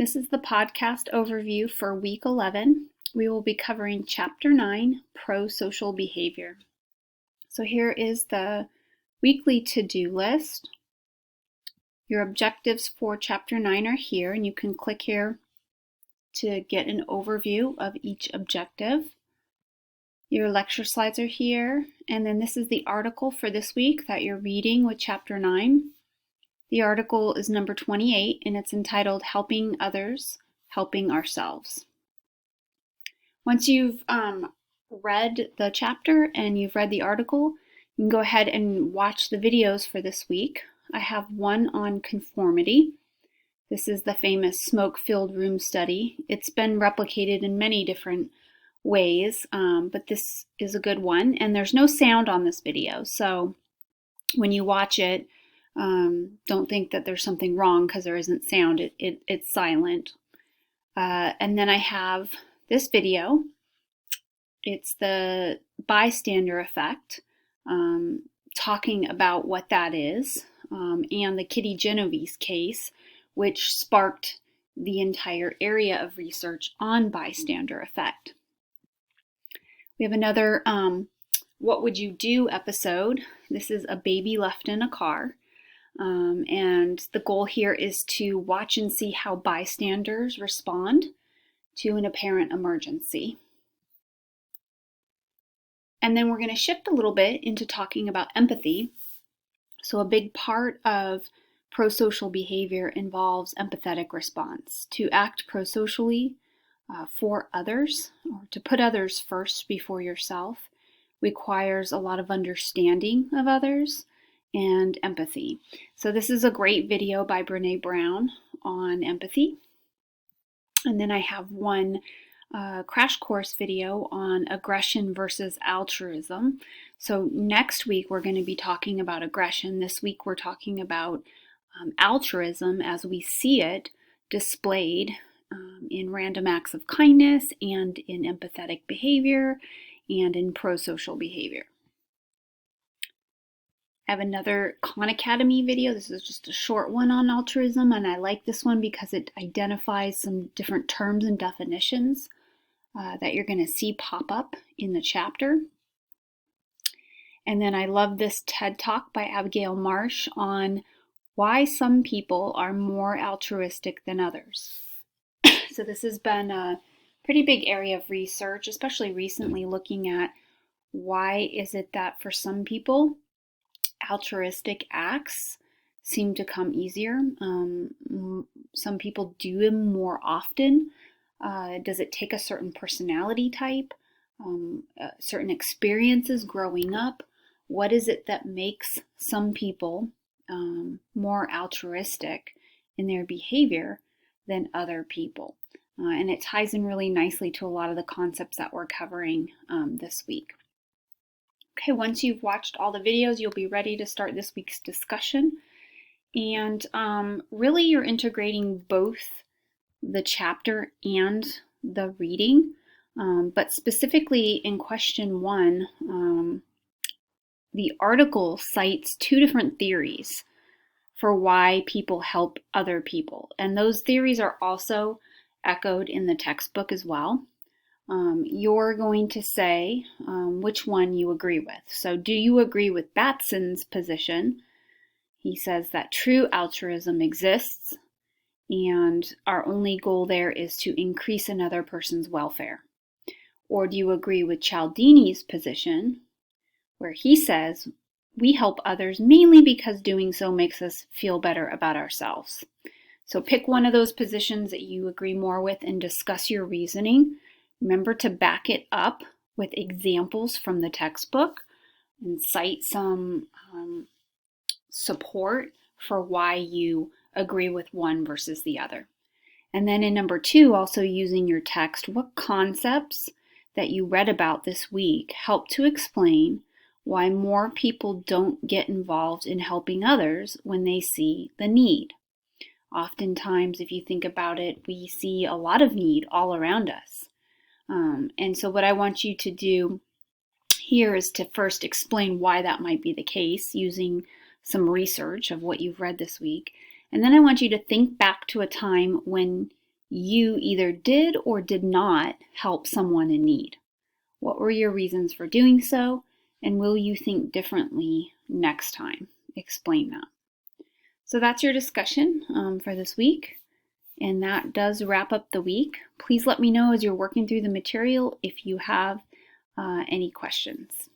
This is the podcast overview for week 11. We will be covering chapter 9, pro-social behavior. So here is the weekly to-do list. Your objectives for chapter 9 are here, and you can click here to get an overview of each objective. Your lecture slides are here, and then this is the article for this week that you're reading with chapter 9. The article is number 28, and it's entitled Helping Others, Helping Ourselves. Once you've read the chapter and you've read the article, you can go ahead and watch the videos for this week. I have one on conformity. This is the famous smoke-filled room study. It's been replicated in many different ways, but this is a good one. And there's no sound on this video, so when you watch it, don't think that there's something wrong because there isn't sound. It's silent. And then I have this video. It's the bystander effect, talking about what that is, and the Kitty Genovese case, which sparked the entire area of research on bystander effect. We have another What Would You Do episode. This is a baby left in a car. And the goal here is to watch and see how bystanders respond to an apparent emergency. And then we're going to shift a little bit into talking about empathy. So a big part of pro-social behavior involves empathetic response. To act pro-socially for others, or to put others first before yourself, requires a lot of understanding of others and empathy. So this is a great video by Brene Brown on empathy. And then I have one crash course video on aggression versus altruism. So next week we're going to be talking about aggression. This week we're talking about altruism as we see it displayed in random acts of kindness and in empathetic behavior and in pro-social behavior. I have another Khan Academy video. This is just a short one on altruism, and I like this one because it identifies some different terms and definitions that you're going to see pop up in the chapter. And then I love this TED Talk by Abigail Marsh on why some people are more altruistic than others. So this has been a pretty big area of research, especially recently, looking at why is it that for some people altruistic acts seem to come easier. Some people do them more often. Does it take a certain personality type, certain experiences growing up? What is it that makes some people more altruistic in their behavior than other people? And it ties in really nicely to a lot of the concepts that we're covering this week. Okay, once you've watched all the videos, you'll be ready to start this week's discussion. And really you're integrating both the chapter and the reading. But specifically in question 1, the article cites 2 different theories for why people help other people. And those theories are also echoed in the textbook as well. You're going to say which one you agree with. So do you agree with Batson's position? He says that true altruism exists and our only goal there is to increase another person's welfare. Or do you agree with Cialdini's position, where he says we help others mainly because doing so makes us feel better about ourselves? So pick one of those positions that you agree more with and discuss your reasoning. Remember to back it up with examples from the textbook and cite some support for why you agree with one versus the other. And then in number 2, also using your text, what concepts that you read about this week help to explain why more people don't get involved in helping others when they see the need. Oftentimes, if you think about it, we see a lot of need all around us. And so what I want you to do here is to first explain why that might be the case using some research of what you've read this week. And then I want you to think back to a time when you either did or did not help someone in need? What were your reasons for doing so? And will you think differently next time? Explain that. So that's your discussion for this week. And that does wrap up the week. Please let me know as you're working through the material if you have any questions.